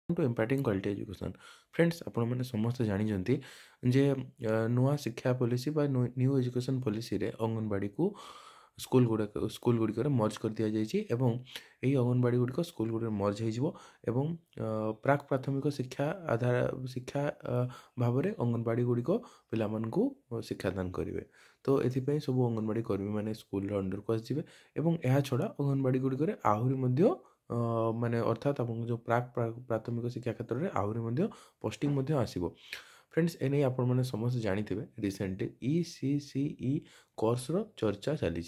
To impacting quality education friends आपण मैंने समस्त जानी जे नुआ शिक्षा पॉलिसी बा न्यू एजुकेशन पॉलिसी रे अंगनवाड़ी को स्कूल गुड़िक मर्ज कर दि जाइए एवं यही अंगनवाड़ी गुड़िक स्कूल गुड़िक मर्ज हो प्राक प्राथमिक शिक्षा आधार शिक्षा भाव में अंगनवाड़ी गुड़िक पिला शिक्षादान करेंगे। तो ये सब अंगनवाड़ी कर्मी मैंने स्कूल अंडर को आसवे और यह छड़ा अंगनवाड़ी गुड़िक आहरी माने अर्थात आपन जो प्राथमिक शिक्षा क्षेत्र में आहरी पोस्टिंग आसो। फ्रेंड्स एने आपण मैंने समस्त जानी रिसेंटली ECCE कोर्स रो चर्चा चली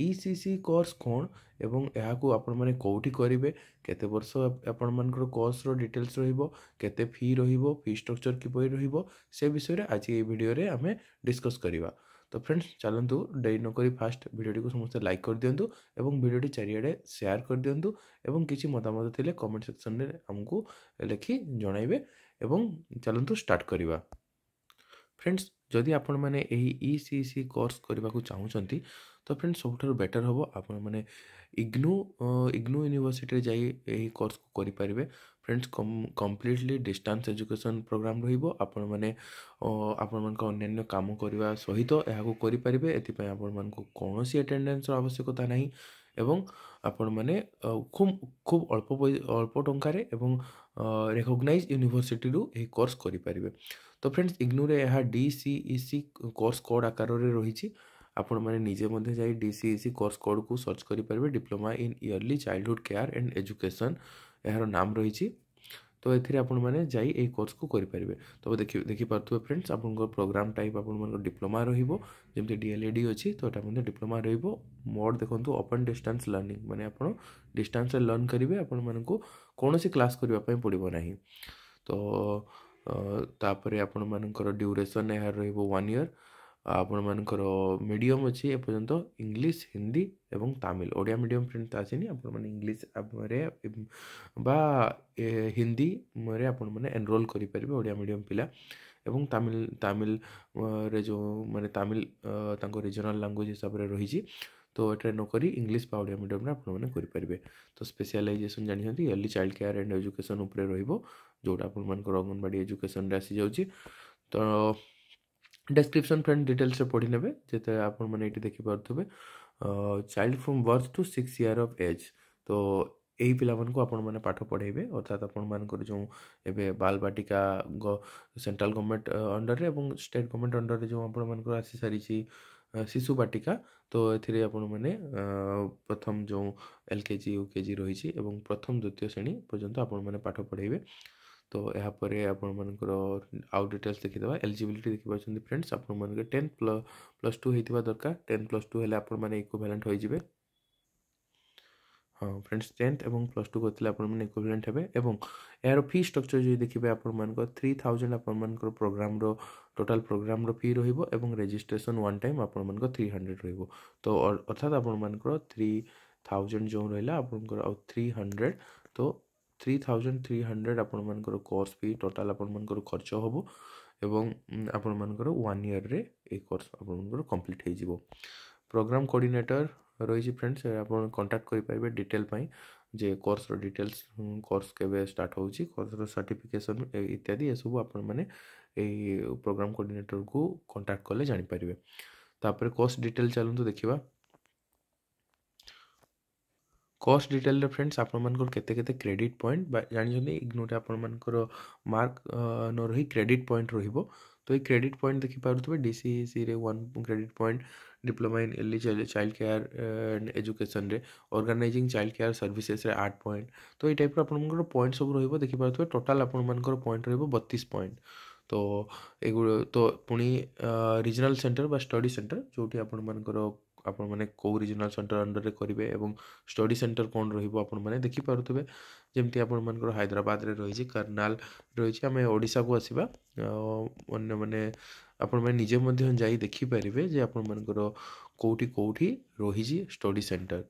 ECC कोर्स कौन एवं यहाँ को आपण मैंने कौटी करेंगे केते वर्ष आपण मानकर कोर्स रो डिटेल्स रहिबो केते फी रहिबो फी स्ट्रक्चर किपरि रहिबो से विषय रे आज ये वीडियो रे आमे डिस्कस करिवा। तो फ्रेंड्स चलतु डेरी नक फास्ट वीडियो को समस्त लाइक कर दिंतु एवं वीडियो चारिड़े शेयर कर दिंतु एवं किसी मतामत थे कमेंट सेक्शन में आमको लिखि जनइबे एवं चलतु स्टार्ट करिवा। फ्रेंड्स जदि आपण मैंने ECC कोर्स करने को चाहूँगी तो फ्रेंड्स सब बेटर हम आपण मैंने इग्नू यूनिवर्सिटी जाई यही कोर्स को करें। Friends completely distance education program रहिबो आपण मैंने आपण मन अन्य काम करने सहित यह करेंगे एपाई आपण मन कौन अटेंडेंस आवश्यकता नहीं एवं आपण मैंने खूब खूब अल्प टंकार एवं रिकॉग्नाइज यूनिवर्सिटी रू यही कोर्स करेंगे। तो फ्रेंड्स इग्नू रे यह DCEC कोर्स कोड आकार रे रही आपण मैंने निजे मध्य जाई DCEC कोर्स कोड को सर्च करेंगे diploma in early childhood care and education यार नाम रही। तो ये आपण मैंने जाई ए कोर्स को करेंगे। तो देखि पार्थे फ्रेंड्स आपण प्रोग्राम टाइप आपण डिप्लोमा रही DLED अच्छी तो यहाँ डिप्लोमा रोड देखो ओपन डिस्टेंस लर्निंग माने आपण डिस्टेंस लर्न करेंगे आपण मानक कौन सी क्लास करने पड़ो ना। तो तापरे आपण मानकर ड्यूरेशन यार रहिबो 1 ईयर आपण मानकर मीडियम अच्छी एपर्यंत इंग्लिश हिंदी एवं तमिल ओडिया मीडियम फ्रेंड्स आसीनी आपण माने इंग्लिश बा हिंदी रे आपण माने एनरोल करि परिबे ओडिया मीडियम पिला एवं तमिल रे जो माने तमिल तांको रीजनल लैंग्वेज हिसाब रे रही। तो ये नौकरी इंग्लिश बा ओडिया मीडियम आपने करेंगे। तो स्पेशलाइजेशन जानते early child care and education उपरे रहिबो जोटा आपण मानकर अंगनवाड़ी एजुकेशन रे आसी जाउची। तो डिस्क्रिप्शन फ्रेंड डिटेल्स पढ़ी नेबे जेते आपण माने एटी देखि पारथबे child from birth to 6 year of age. तो यही पिला को आपण मैंने पाठ पढ़ेबे अर्थात आपण मानकर जो एबे बाल बाटिका सेंट्रल गवर्नमेंट अंडर रे एवं स्टेट गवर्नमेंट अंडर रे जो आपण मानकर आसी सारी शिशु बाटिका। तो ये आपण मैंने प्रथम जो LKG UKG रही प्रथम द्वितीय श्रेणी पर्यंत आपण मैंने पाठ पढ़ेबे। तो यहाँ पर आपण मानकर आउ डिटेल्स देखीदे एलिजिबिलिटी देखिए फ्रेंड्स आपण मानकर 10+2 होइतिबा दरकार 10+2 हेले आपण माने इक्विवेलेंट होई जिवे। हाँ फ्रेंड्स 10th एवं +2 करथिले आपण माने इक्विवेलेंट हेबे एवं यार फी स्ट्रक्चर जो देखिबे आपण मानकर 3000 आपण मानकर प्रोग्राम रो टोटल प्रोग्राम रो फी रहिबो एवं रजिस्ट्रेशन वन टाइम आपण मानकर 300 रहिबो। तो अर्थात आपण मानकर 3000 जो रहला आपण 300 तो 3300 आपण मानकर कोर्स फी टोटल आपण मानकर खर्च होबो एवं आपण मानकर 1 ईयर रे ए कोर्स आपण मानकर कंप्लीट हे जिवो। प्रोग्राम कोऑर्डिनेटर रही फ्रेंड्स आपण कांटेक्ट करि पाइबे डिटेल पाई जे कोर्स रो डिटेल्स कोर्स केबे स्टार्ट होउची कोर्स रो सर्टिफिकेशन इत्यादि ये सब आपण माने ए प्रोग्राम कोऑर्डिनेटर को कांटेक्ट करले जानि परिबे। तापर कोर्स डिटेल चलंतु देखिबा। कोस्ट डिटेल रे फ्रेंड्स आपण मानकर केते केते क्रेडिट पॉइंट जानि इग्नोर आपण मानकर मार्क न रही क्रेडिट पॉइंट रहिबो। तो ये क्रेडिट पॉइंट देखि पारुथबे DCEC रे 1 credit point diploma in early child care and education रे ऑर्गेनाइजिंग चाइल्ड केयर सर्विसेस रे 8 पॉइंट। तो ये टाइप रो आपण मानकर पॉइंट सब रहिबो देखि पारुथबे टोटल आपण मानकर पॉइंट रहिबो 32 पॉइंट। तो एगुड़ तो पुणी रीजनल सेंटर बा स्टडी सेंटर जोटी आपण मानकर आपण माने को रीजनल सेंटर अंडर रे करिवे एवं स्टडी सेंटर कोन रहिबो आपण माने देखि पारुथबे जेमति आपण मानकर हैदराबाद रे रहिछि करनाल रहिछि आमे ओडिसा को आसीबा अन्य माने आपण माने निजे मध्य जाई देखि परिबे जे आपण मानकर कोठी रहिछि स्टडी सेंटर।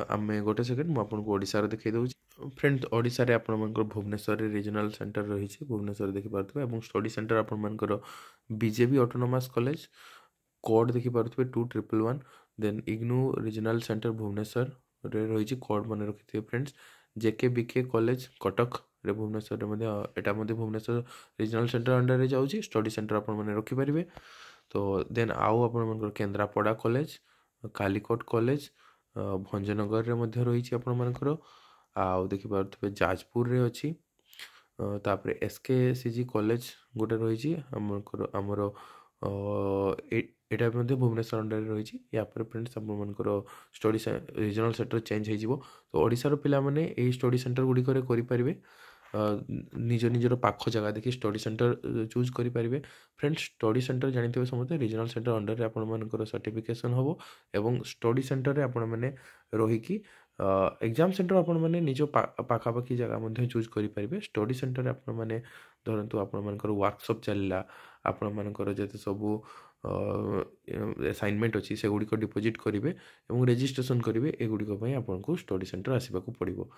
आमे गोटे सेकेंड मु आपन को ओडिसा रे देखै दउछि। फ्रेंड ओडिसा रे आपण मानकर भुवनेश्वर रे रीजनल सेंटर रहिछि भुवनेश्वर देखि पारुथबे एवं स्टडी सेंटर आपण मानकर BJB ऑटोनोमस कॉलेज कोड देखि पारुथबे 2111 then IGNOU regional centre Bhubaneswar रे रहिछि कोड माने रखिथिबे फ्रेंड्स JKBK कॉलेज कटक रे भुवनेश्वर मध्ये एटा मध्ये भुवनेश्वर रीजनल सेंटर अंडर रे जाउची स्टडी सेंटर आपण माने रखि परिबे तो देन आउ आपण मानकर केंद्रापड़ा कॉलेज कालीकोट कॉलेज भंजनगर रे मध्ये रहिछि आपण मानकर आउ देखि पारथबे जाजपुर रे अछि तापरे SKCG कॉलेज गोटे रहिछि हमर एटा मध्ये भुवनेश्वर अंडर रे रहिछि या पर फ्रेंड्स आपण मानकर स्टडी रीजनल सेंटर चेंज हे जिवो तो ओडिसा रो पिला माने एई स्टडी सेंटर गुडी करे करि परिबे निज निजर पाख जगह देखि स्टडी सेंटर चूज करि परिबे फ्रेंड्स स्टडी सेंटर जानिथिबे समते रीजनल सेंटर अंडर रे आपण मानकर सर्टिफिकेशन हबो एवं स्टडी सेंटर रे आपण माने रही कि एग्जाम सेंटर आपण माने निज पाखा पाखी जगह मध्ये चूज करि परिबे स्टडी सेंटर आपण माने धरंतु आपण मानकर वर्कशॉप चलला आपण मानकर जते सबु असाइनमेंट अछि से गुडी को डिपॉजिट करिवे एवं रजिस्ट्रेशन करिवे ए गुडी को पई आपण को स्टडी सेंटर आसीबा को पड़िबो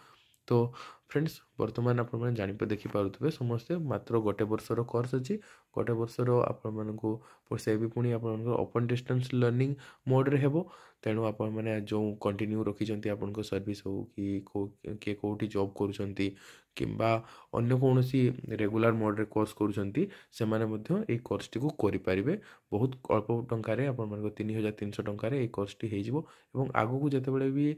तो फ्रेंड्स वर्तमान आपण माने जानि पे देखि पारुथबे समस्त मात्र गोटे वर्षर कोर्स अछि गोटे वर्षर आपण मानकु से भी पुणी आपण ओपन डिस्टेंस लर्निंग मोड रे हेबो तेणु आपण माने जो कंटिन्यू रखि जंती आपण को सर्विस हो कि के कोठी जॉब करूचंती किंबा अन्य कोनोसी रेगुलर मोड रे कोर्स करूचंती से माने मध्य ए कोर्स टी को करि परिबे बहुत अल्प टंका रे आपण मानक 3300 टंका रे ए कोर्स टी हे जिवो एवं आगु को जते बेले भी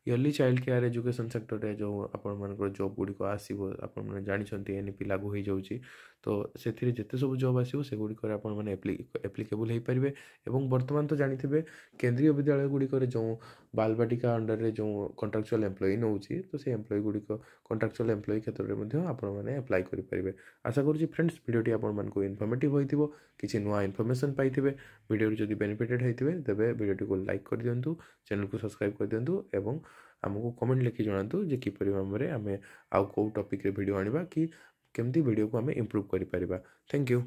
yearly child care education sector रे जो आपण मानकर जॉब गुडी को आसीबो आपण माने जानि छंती एनपी लागू होई जाउची तो सेथिरे जते सब जॉब आसीबो से गुडी करे आपण माने एप्लीकेबल हे परिबे एवं वर्तमान तो जानिथिबे केंद्रीय विद्यालय गुडी करे जो बालबाटिका अंडर रे जो कॉन्ट्रैक्चुअल एम्प्लॉई नउची तो से एम्प्लॉई गुडी को कॉन्ट्रैक्चुअल एम्प्लॉई क्षेत्र रे मध्ये आपण माने अप्लाई करि परिबे आशा करूची फ्रेंड्स वीडियोटी आपण मानको इन्फॉर्मेटिव होइथिबो किछि नुवा इन्फॉर्मेशन पाइथिबे वीडियो जदि बेनिफिटेड हेतिबे तबे वीडियोटी को लाइक कर दियंतु चैनल को सब्सक्राइब कर दियंतु एवं आमको कमेंट लिखि जणातु जे किपरि भाबरे आमे आउ को टॉपिक रे वीडियो आनिबा कि केमती वीडियो को आमे इंप्रूव करि परिबा थैंक यू।